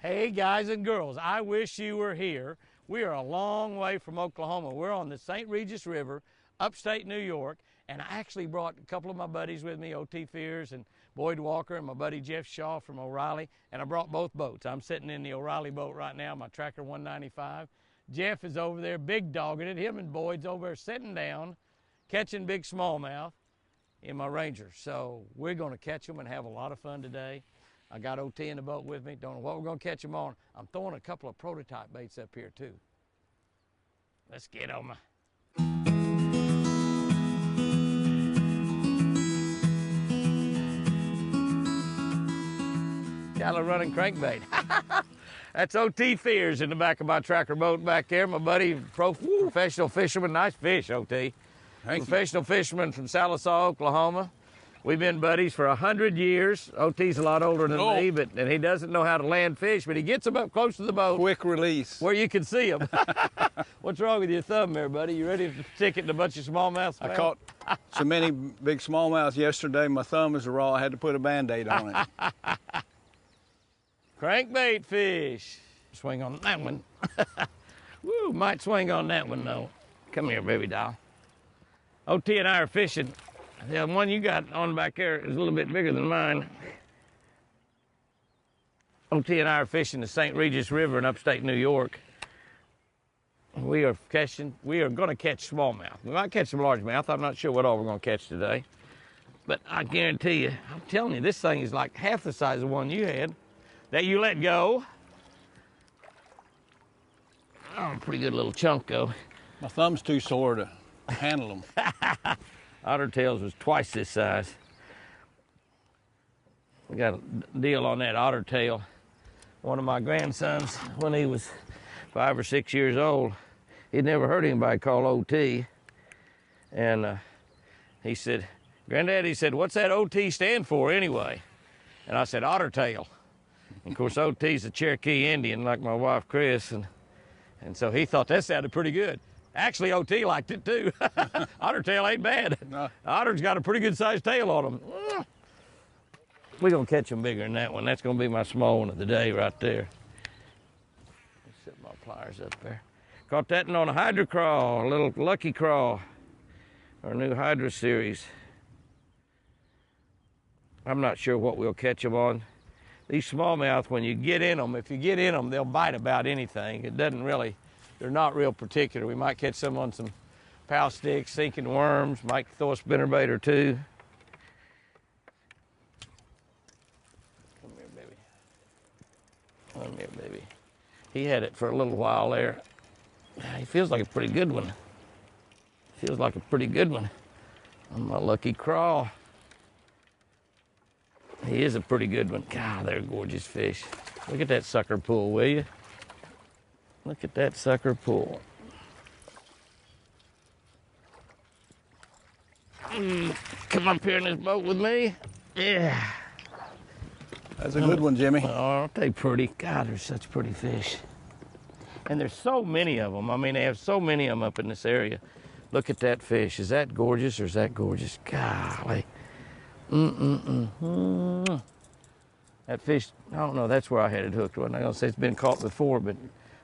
Hey guys and girls, I wish you were here. We are a long way from Oklahoma. We're on the St. Regis River, upstate New York, and I actually brought a couple of my buddies with me, O.T. Fears and Boyd Walker and my buddy Jeff Shaw from O'Reilly, and I brought both boats. I'm sitting in the O'Reilly boat right now, my Tracker 195. Jeff is over there big dogging it. Him and Boyd's over there sitting down, catching big smallmouth in my Ranger. So we're gonna catch them and have a lot of fun today. I got OT in the boat with me. Don't know what we're gonna catch them on. I'm throwing a couple of prototype baits up here too. Let's get on my. Got a running crankbait. That's OT Fears in the back of my Tracker boat back there. My buddy, professional fisherman. Nice fish, OT. Professional fisherman from Sallisaw, Oklahoma. We've been buddies for 100 years. OT's a lot older than me, and he doesn't know how to land fish, but he gets them up close to the boat. Quick release. Where you can see them. What's wrong with your thumb there, buddy? You ready to stick it in a bunch of smallmouths? I caught so many big smallmouths yesterday, my thumb is raw. I had to put a Band-Aid on it. Crankbait fish. Swing on that one. Woo, might swing on that one, though. Come here, baby doll. OT and I are fishing. The one you got on back there is a little bit bigger than mine. OT and I are fishing the St. Regis River in upstate New York. We are going to catch smallmouth. We might catch some largemouth. I'm not sure what all we're going to catch today. But I guarantee you, I'm telling you, this thing is like half the size of the one you had that you let go. Oh, pretty good little chunk, though. My thumb's too sore to handle them. Otter tails was twice this size. We got a deal on that otter tail. One of my grandsons, when he was 5 or 6 years old, he'd never heard anybody call OT. And he said, Granddad, he said, what's that OT stand for anyway? And I said, otter tail. And of course, OT's a Cherokee Indian like my wife, Chris. And so he thought that sounded pretty good. Actually, OT liked it too. Otter tail ain't bad. No. Otter's got a pretty good sized tail on him. We're gonna catch them bigger than that one. That's gonna be my small one of the day right there. Set my pliers up there. Caught that one on a Hydra crawl, a little lucky crawl. Our new Hydra series. I'm not sure what we'll catch them on. These smallmouth, when you get in them, if you get in them, they'll bite about anything. It doesn't really. They're not real particular. We might catch some on some pow sticks, sinking worms, might throw a spinnerbait or two. Come here, baby. Come here, baby. He had it for a little while there. He feels like a pretty good one. Feels like a pretty good one. On my lucky crawl. He is a pretty good one. God, they're gorgeous fish. Look at that sucker pull, will you? Look at that sucker pull. Come up here in this boat with me. Yeah. That's a good one, Jimmy. Oh, aren't they pretty? God, they're such pretty fish. And there's so many of them. I mean, they have so many of them up in this area. Look at that fish. Is that gorgeous or is that gorgeous? Golly. That fish, I don't know, that's where I had it hooked. I'm not gonna say it's been caught before, but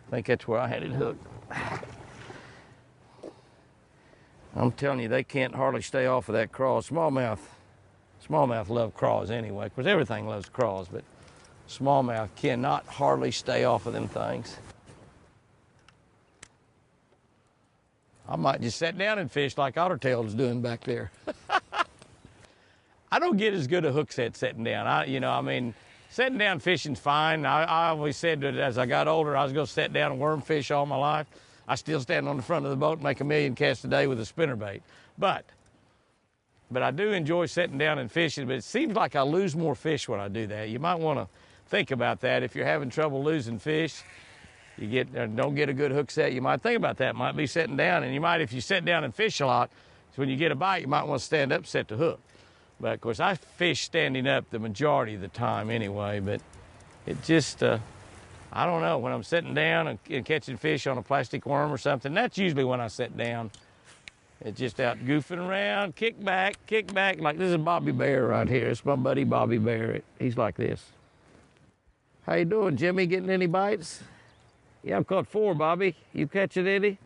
I think that's where I had it hooked. I'm telling you, they can't hardly stay off of that crawl. Smallmouth love craws anyway. Of course, everything loves craws, but smallmouth cannot hardly stay off of them things. I might just sit down and fish like Otter Tail's doing back there. I don't get as good a hook set sitting down. Sitting down fishing's fine. I always said that as I got older, I was going to sit down and worm fish all my life. I still stand on the front of the boat and make 1 million casts a day with a spinnerbait. But I do enjoy sitting down and fishing, but it seems like I lose more fish when I do that. You might want to think about that. If you're having trouble losing fish, don't get a good hook set, you might think about that. Might be sitting down, and you might, if you sit down and fish a lot, so when you get a bite, you might want to stand up, set the hook. But of course, I fish standing up the majority of the time anyway, but it just, I don't know, when I'm sitting down and catching fish on a plastic worm or something, that's usually when I sit down. It's just out goofing around, kick back, like this is Bobby Bear right here. It's my buddy Bobby Bear. He's like this. How you doing, Jimmy? Getting any bites? Yeah, I've caught 4, Bobby. You catching any?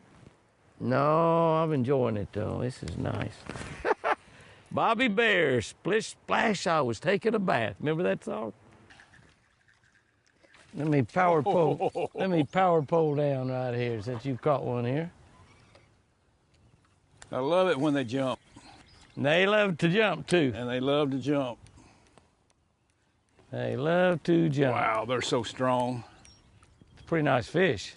No, I'm enjoying it though. This is nice. Bobby Bear, splish splash, I was taking a bath. Remember that song? Let me power pole. Let me power pole down right here since you've caught one here. I love it when they jump. They love to jump too. And they love to jump. They love to jump. Wow, they're so strong. It's a pretty nice fish.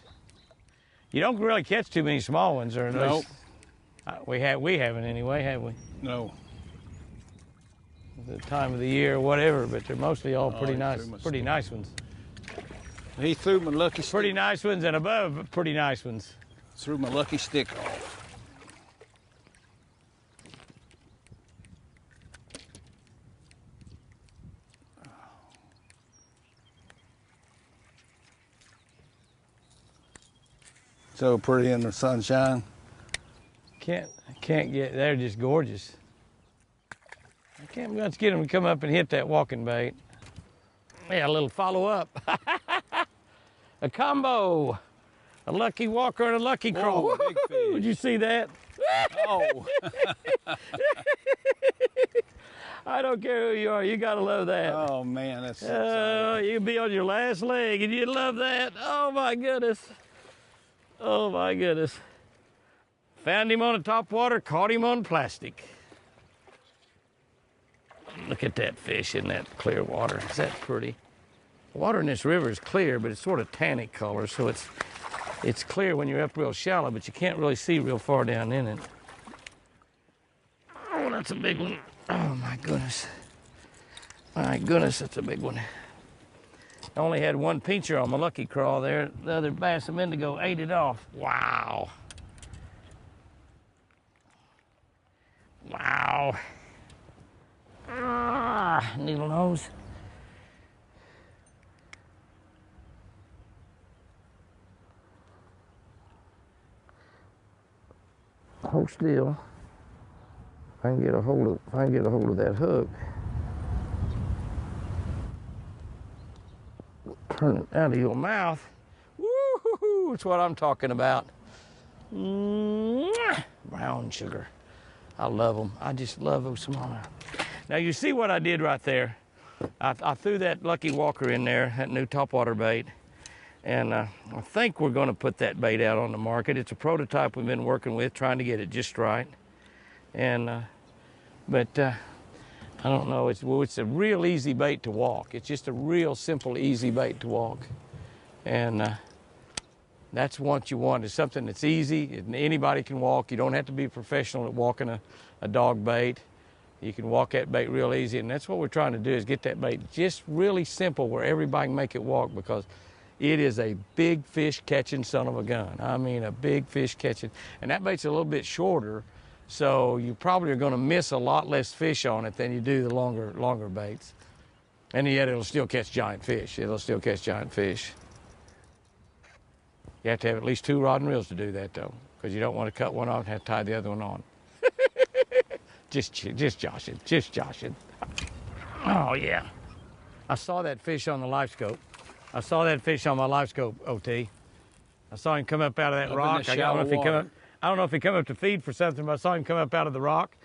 You don't really catch too many small ones, or at Nope. least we haven't anyway, have we? No. The time of the year or whatever, but they're mostly all pretty he nice, threw my pretty stick. nice ones. He threw my lucky stick. Pretty nice ones and above pretty nice ones. Threw my lucky stick off. So pretty in the sunshine. Can't get, they're just gorgeous. I can't let's get them to come up and hit that walking bait. Yeah, a little follow up. A combo. A lucky walker and a lucky crawl. Whoa, big fish. Did you see that? Oh. I don't care who you are, you gotta love that. Oh man, that's so Oh, exciting. you'd be on your last leg and you'd love that. Oh my goodness. Oh my goodness. Found him on a top water, caught him on plastic. Look at that fish in that clear water. Is that pretty? The water in this river is clear, but it's sort of tannic color, so it's clear when you're up real shallow, but you can't really see real far down in it. Oh, that's a big one. Oh my goodness. My goodness, that's a big one. I only had one pincher on my lucky crawl there. The other bass and indigo ate it off. Wow. Wow. Ah, needle nose. Hold still. If I can get a hold of that hook. Turn it out of your mouth. Woo-hoo-hoo, that's what I'm talking about. Mwah! Brown sugar. I love them. I just love those smallmouth. Now you see what I did right there. I threw that Lucky Walker in there, that new topwater bait. And I think we're going to put that bait out on the market. It's a prototype we've been working with, trying to get it just right. And, but I don't know, it's a real easy bait to walk. It's just a real simple, easy bait to walk. And that's what you want, is something that's easy. Anybody can walk. You don't have to be a professional at walking a dog bait. You can walk that bait real easy, and that's what we're trying to do, is get that bait just really simple where everybody can make it walk, because it is a big fish catching son of a gun. I mean, a big fish catching. And that bait's a little bit shorter, so you probably are going to miss a lot less fish on it than you do the longer baits. And yet it'll still catch giant fish. It'll still catch giant fish. You have to have at least 2 rod and reels to do that, though, because you don't want to cut one off and have to tie the other one on. Just joshing. Oh, yeah. I saw that fish on the live scope. I saw that fish on my live scope, OT. I saw him come up out of that rock. I don't know if he come up to feed for something, but I saw him come up out of the rock.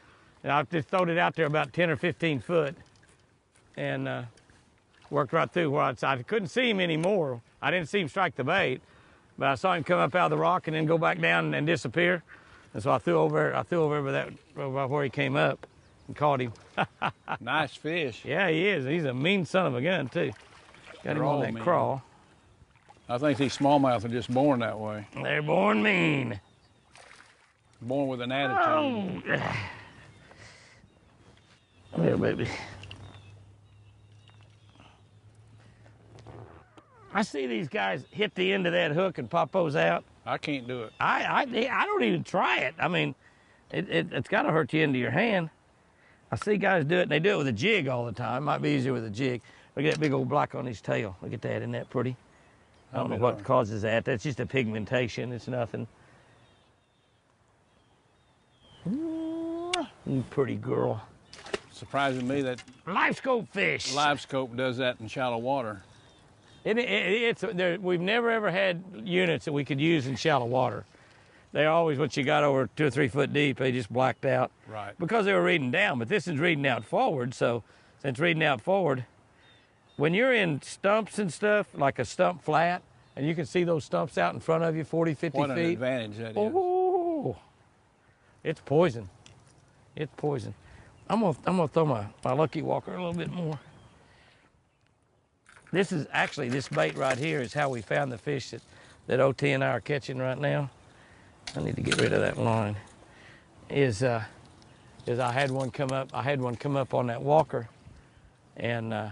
And I just throwed it out there about 10 or 15 foot and worked right through where I couldn't see him anymore. I didn't see him strike the bait, but I saw him come up out of the rock and then go back down and disappear. And so I threw over by where he came up and caught him. Nice fish. Yeah, he is. He's a mean son of a gun, too. Got him on that crawl. I think these smallmouth are just born that way. They're born mean. Born with an attitude. Oh. Yeah, baby. I see these guys hit the end of that hook and pop those out. I can't do it. I don't even try it. I mean, it's got to hurt you into your hand. I see guys do it, and they do it with a jig all the time. Might be easier with a jig. Look at that big old black on his tail. Look at that. Isn't that pretty? I don't know what causes that. That's just a pigmentation. It's nothing. You pretty girl. Surprising me that Live scope fish. live scope does that in shallow water. We've never ever had units that we could use in shallow water. They're always, once you got over 2 or 3 foot deep, they just blacked out. Right. Because they were reading down, but this is reading out forward. So since reading out forward, when you're in stumps and stuff, like a stump flat, and you can see those stumps out in front of you, 40, 50 What feet. an advantage that is. Oh, it's poison. It's poison. I'm gonna throw my lucky walker a little bit more. This bait right here is how we found the fish that OT and I are catching right now. I need to get rid of that line. Is I had one come up. I had one come up on that walker, and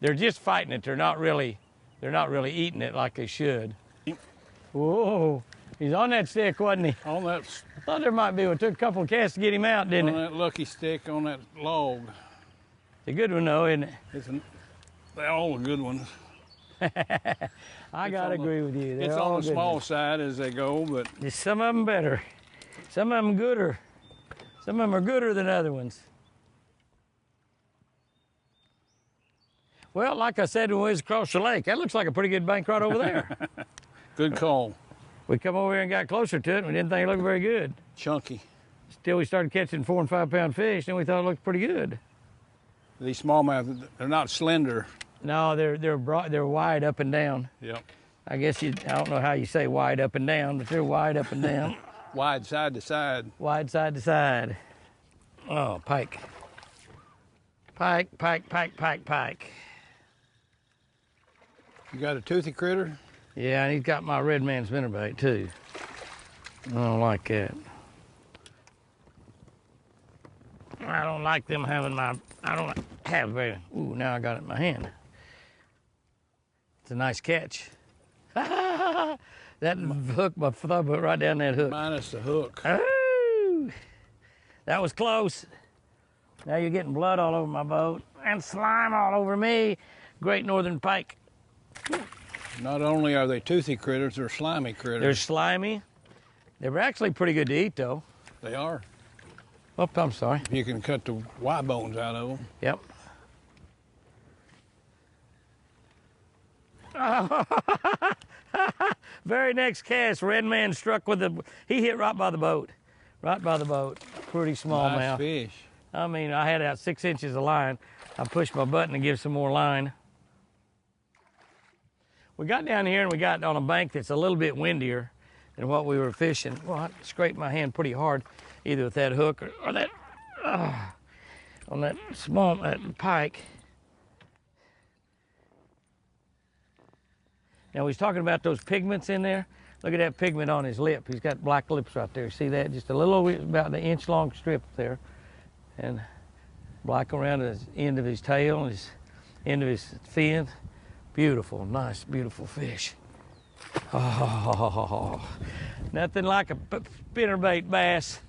they're just fighting it. They're not really eating it like they should. Whoa, he's on that stick, wasn't he? On that. I thought there might be one. It took a couple of casts to get him out, didn't it? On that lucky stick on that log. It's a good one though, isn't it? They're all the good ones. I gotta agree with you. It's on the small side as they go, but just some of them better, some of them gooder. Some of them are gooder than other ones. Well, like I said when we was across the lake, that looks like a pretty good bank right over there. good call. We come over here and got closer to it, and we didn't think it looked very good. Chunky. Still, we started catching 4 and 5 pound fish, and we thought it looked pretty good. These smallmouth, they're not slender. No, they're broad, they're wide up and down. Yep. I guess I don't know how you say wide up and down, but they're wide up and down. Wide side to side. Wide side to side. Oh, pike. Pike, pike, pike, pike, pike. You got a toothy critter? Yeah, and he's got my red man spinnerbait too. I don't like that. I don't like them having I don't have very, ooh, now I got it in my hand. It's a nice catch. That hook, my thumb went right down that hook. Minus the hook. Oh, that was close. Now you're getting blood all over my boat and slime all over me. Great northern pike. Not only are they toothy critters, they're slimy critters. They're slimy. They were actually pretty good to eat though. They are. Oh, I'm sorry. You can cut the Y bones out of them. Yep. Very next cast, red man struck with he hit right by the boat. Right by the boat. Pretty small Nice mouth. fish. I mean, I had out 6 inches of line. I pushed my button to give some more line. We got down here and we got on a bank that's a little bit windier than what we were fishing. Well, I scraped my hand pretty hard, either with that hook or that, on that pike. Now, he's talking about those pigments in there. Look at that pigment on his lip. He's got black lips right there. See that? Just a little over, about an inch long strip there. And black around the end of his tail and his end of his fin. Beautiful, nice, beautiful fish. Oh, nothing like a spinnerbait bass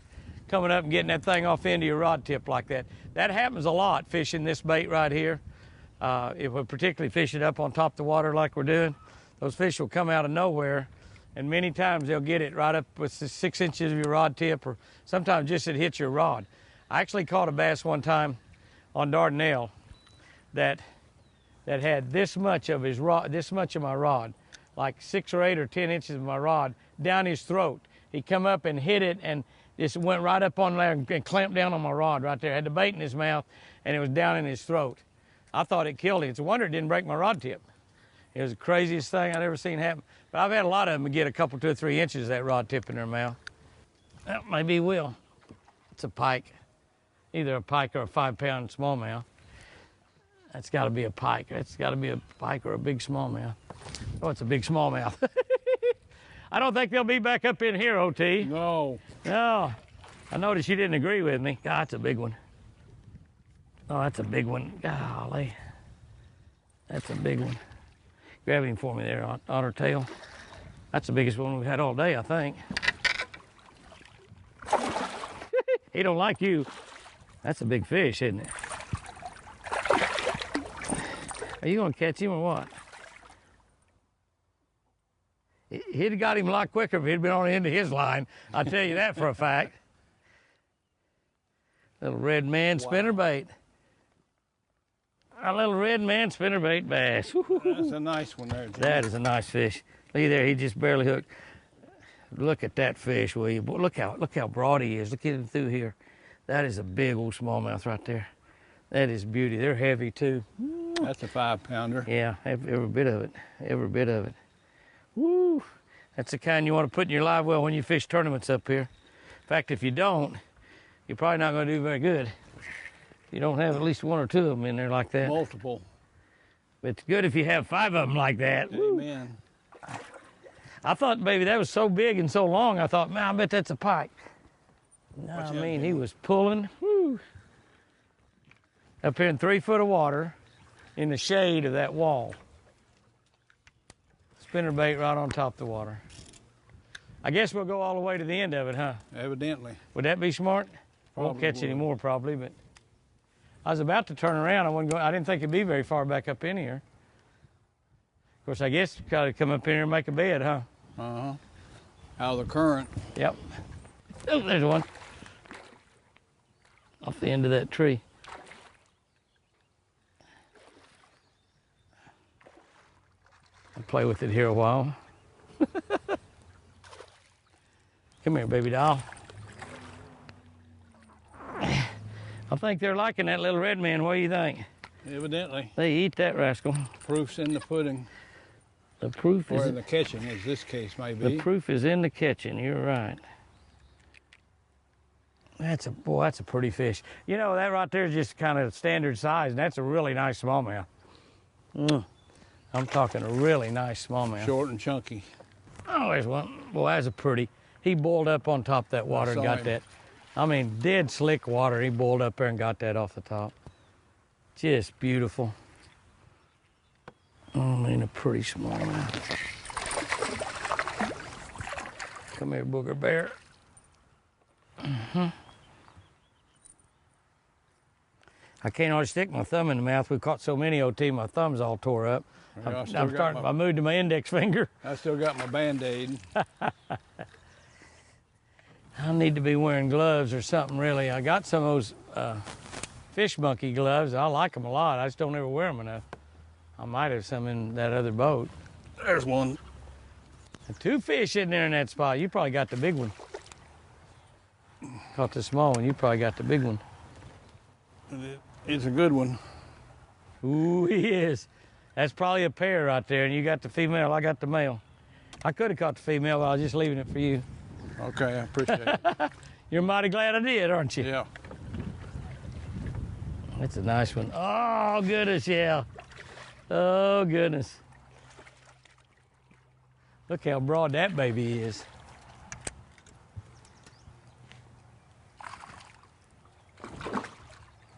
coming up and getting that thing off into your rod tip like that. That happens a lot fishing this bait right here. If we particularly fish it up on top of the water like we're doing, those fish will come out of nowhere, and many times they'll get it right up with 6 inches of your rod tip, or sometimes just it hits your rod. I actually caught a bass one time on Dardanelle that had this much of his rod, this much of my rod, like 6 or 8 or 10 inches of my rod down his throat. He come up and hit it, and just went right up on there and clamped down on my rod right there. Had the bait in his mouth, and it was down in his throat. I thought it killed him. It's a wonder it didn't break my rod tip. It was the craziest thing I'd ever seen happen. But I've had a lot of them get a couple, 2 or 3 inches of that rod tip in their mouth. Well, maybe he will. It's a pike, either a pike or a 5 pound smallmouth. That's got to be a pike. That's got to be a pike or a big smallmouth. Oh, it's a big smallmouth. I don't think they'll be back up in here, OT. No. No. I noticed you didn't agree with me. God, that's a big one. Oh, that's a big one. Golly. That's a big one. Grab him for me there, Otter tail. That's the biggest one we've had all day, I think. He don't like you. That's a big fish, isn't it? Are you gonna catch him or what? He'd have got him a lot quicker if he'd been on the end of his line. I'll tell you that for a fact. Little red man spinnerbait. A little red man spinnerbait bass. That's a nice one there, Jim. That is a nice fish. Look there, he just barely hooked. Look at that fish, will you? Boy, look how broad he is. Look at him through here. That is a big old smallmouth right there. That is beauty. They're heavy too. That's a 5-pounder. Yeah, every bit of it. Every bit of it. Woo! That's the kind you want to put in your live well when you fish tournaments up here. In fact, if you don't, you're probably not going to do very good. You don't have at least 1 or 2 of them in there like that. Multiple. But it's good if you have 5 of them like that. Amen. I thought, baby, that was so big and so long, I thought, man, I bet that's a pike. No, I mean, he was pulling, whoo, up here in 3 foot of water in the shade of that wall. Spinnerbait right on top of the water. I guess we'll go all the way to the end of it, huh? Evidently. Would that be smart? I won't catch any more probably, but I was about to turn around. I didn't think it'd be very far back up in here. Of course, I guess you gotta come up in here and make a bed, huh? Uh-huh. Out of the current. Yep. Oh, there's one. Off the end of that tree. I'll play with it here a while. Come here, baby doll. I think they're liking that little red man. What do you think? Evidently. They eat that rascal. Proof's in the pudding. The proof Or is in the catching, as this case may be. the proof is in the catching. You're right. That's a pretty fish. You know, that right there is just kind of standard size, and that's a really nice smallmouth. I'm talking a really nice smallmouth. Short and chunky. Oh, there's one. Boy, that's a pretty. He boiled up on top of that water and got that. I mean, dead slick water. He boiled up there and got that off the top. Just beautiful. Oh, I mean, a pretty smallmouth. Come here, booger bear. I can't hardly stick my thumb in the mouth. We caught so many OT, my thumb's all tore up. I moved to my index finger. I still got my Band-Aid. I need to be wearing gloves or something, really. I got some of those fish monkey gloves. I like them a lot. I just don't ever wear them enough. I might have some in that other boat. There's one. 2 fish in there in that spot. You probably got the big one. Caught the small one. You probably got the big one. It's a good one. Ooh, he is. That's probably a pair right there, and you got the female, I got the male. I could have caught the female, but I was just leaving it for you. Okay, I appreciate it. You're mighty glad I did, aren't you? Yeah. That's a nice one. Oh, goodness, yeah. Oh, goodness. Look how broad that baby is.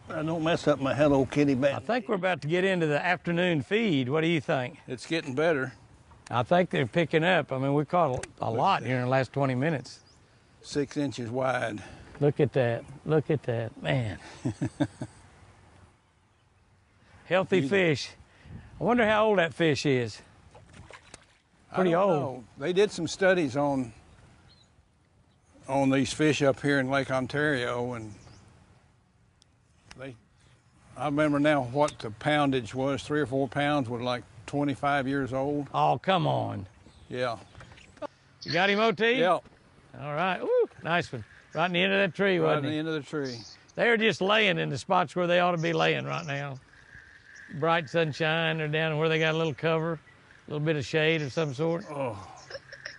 Don't mess up my Hello Kitty band. I think we're about to get into the afternoon feed. What do you think? It's getting better. I think they're picking up. I mean, we caught a lot here in the last 20 minutes. 6 inches wide. Look at that. Look at that. Man. Healthy fish. I wonder how old that fish is. Pretty I don't old. know. They did some studies on these fish up here in Lake Ontario, and I remember now what the poundage was. 3 or 4 pounds was like 25 years old. Oh, come on. Yeah. You got him, OT? Yeah. All right. Woo, nice one. Right in the end of that tree, Right at wasn't the he? end of the tree. They're just laying in the spots where they ought to be laying right now. Bright sunshine. They're down where they got a little cover, a little bit of shade of some sort. Oh.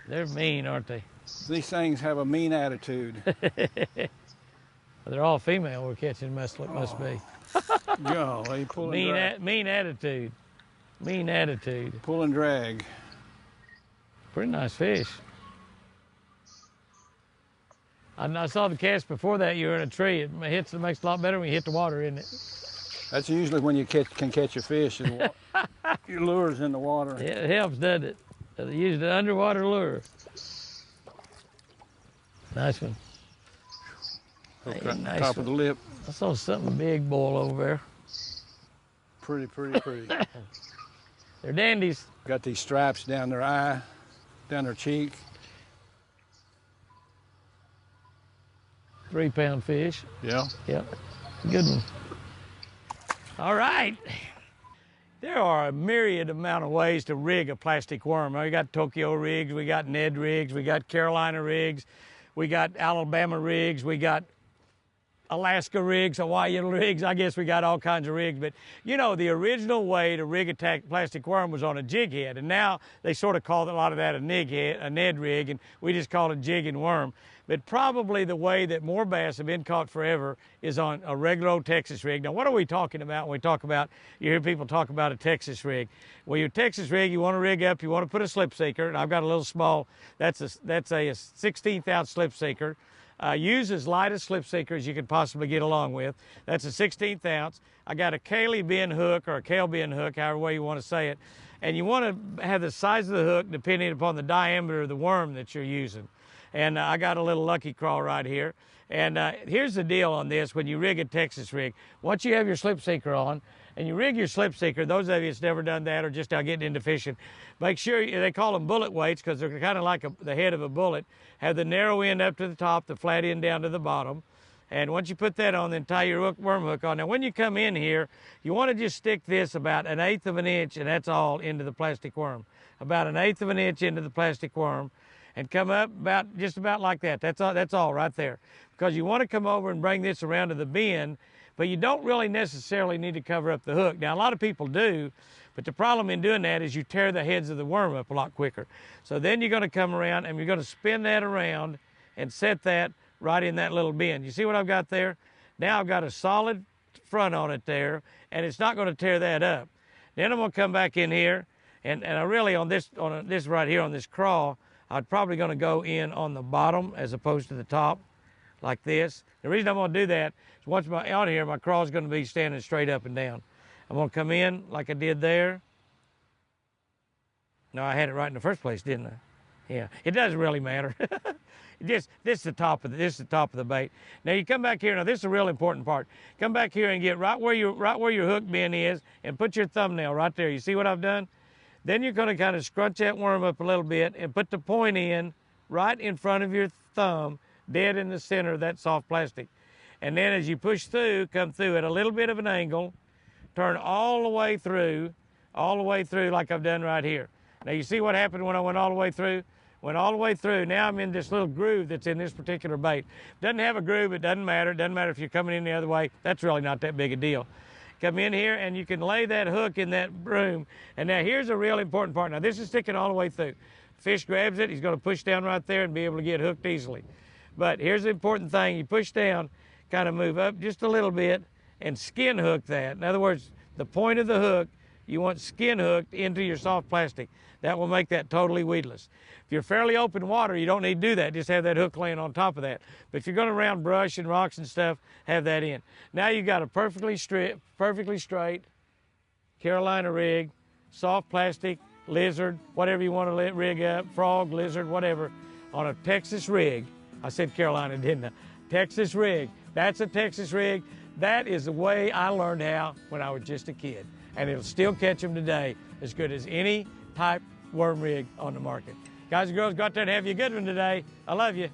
They're mean, aren't they? These things have a mean attitude. They're all female we're catching, must be. Golly, pull and drag. Mean attitude. Mean attitude. Pull and drag. Pretty nice fish. I saw the cast before that. You were in a tree. It makes a lot better when you hit the water, isn't it? That's usually when you can catch a fish. Your lure's in the water. It helps, doesn't it? They used an underwater lure. Nice one. Okay, Nice top of the lip. I saw something big boil over there. Pretty, pretty, pretty. They're dandies. Got these stripes down their eye, down their cheek. 3-pound fish. Yeah. Yep. Good one. All right. There are a myriad amount of ways to rig a plastic worm. We got Tokyo rigs, we got Ned rigs, we got Carolina rigs, we got Alabama rigs, we got Alaska rigs, Hawaii rigs. I guess we got all kinds of rigs. But you know, the original way to rig a plastic worm was on a jig head, and now they sort of call a lot of that a Ned rig, and we just call it jig and worm. But probably the way that more bass have been caught forever is on a regular old Texas rig. Now, what are we talking about when we talk about, you hear people talk about a Texas rig? Well, your Texas rig, you want to rig up, you want to put a slip sinker, and I've got a little small, that's a 16th ounce slip sinker. Use as light a slip sinker as you can possibly get along with. That's a 16th ounce. I got a Cayley bend hook or a Kale bend hook, however way you want to say it. And you want to have the size of the hook depending upon the diameter of the worm that you're using. And I got a little Lucky Crawl right here. And here's the deal on this when you rig a Texas rig. Once you have your slip sinker on and you rig your slip sinker, those of you that's never done that or just now getting into fishing, make sure, they call them bullet weights because they're kind of like the head of a bullet, have the narrow end up to the top, the flat end down to the bottom. And once you put that on, then tie your worm hook on. Now, when you come in here, you want to just stick this about 1/8 of an inch, and that's all, into the plastic worm. About 1/8 of an inch into the plastic worm. And come up just about like that. That's all right there. Because you want to come over and bring this around to the bend, but you don't really necessarily need to cover up the hook. Now, a lot of people do, but the problem in doing that is you tear the heads of the worm up a lot quicker. So then you're going to come around and you're going to spin that around and set that right in that little bend. You see what I've got there? Now I've got a solid front on it there, and it's not going to tear that up. Then I'm going to come back in here, and I really, on this right here, on this crawl, I'm probably going to go in on the bottom as opposed to the top, like this. The reason I'm going to do that is once I'm out here, my crawl is going to be standing straight up and down. I'm going to come in like I did there. No, I had it right in the first place, didn't I? Yeah, it doesn't really matter. This is the top of the bait. Now you come back here. Now this is a real important part. Come back here and get right where your hook bend is, and put your thumbnail right there. You see what I've done? Then you're going to kind of scrunch that worm up a little bit and put the point in right in front of your thumb, dead in the center of that soft plastic. And then as you push through, come through at a little bit of an angle, turn all the way through like I've done right here. Now you see what happened when I went all the way through? Went all the way through. Now I'm in this little groove that's in this particular bait. Doesn't have a groove, it doesn't matter. It doesn't matter if you're coming in the other way. That's really not that big a deal. Come in here and you can lay that hook in that broom. And now here's a real important part. Now this is sticking all the way through. Fish grabs it, he's going to push down right there and be able to get hooked easily. But here's the important thing. You push down, kind of move up just a little bit and skin hook that. In other words, the point of the hook, you want skin hooked into your soft plastic. That will make that totally weedless. If you're fairly open water, you don't need to do that. Just have that hook laying on top of that. But if you're going around brush and rocks and stuff, have that in. Now you've got a perfectly straight Carolina rig, soft plastic, lizard, whatever you want to rig up, frog, lizard, whatever, on a Texas rig. I said Carolina, didn't I? Texas rig. That's a Texas rig. That is the way I learned how when I was just a kid. And it'll still catch them today as good as any type worm rig on the market. Guys and girls, go out there and have you a good one today. I love you.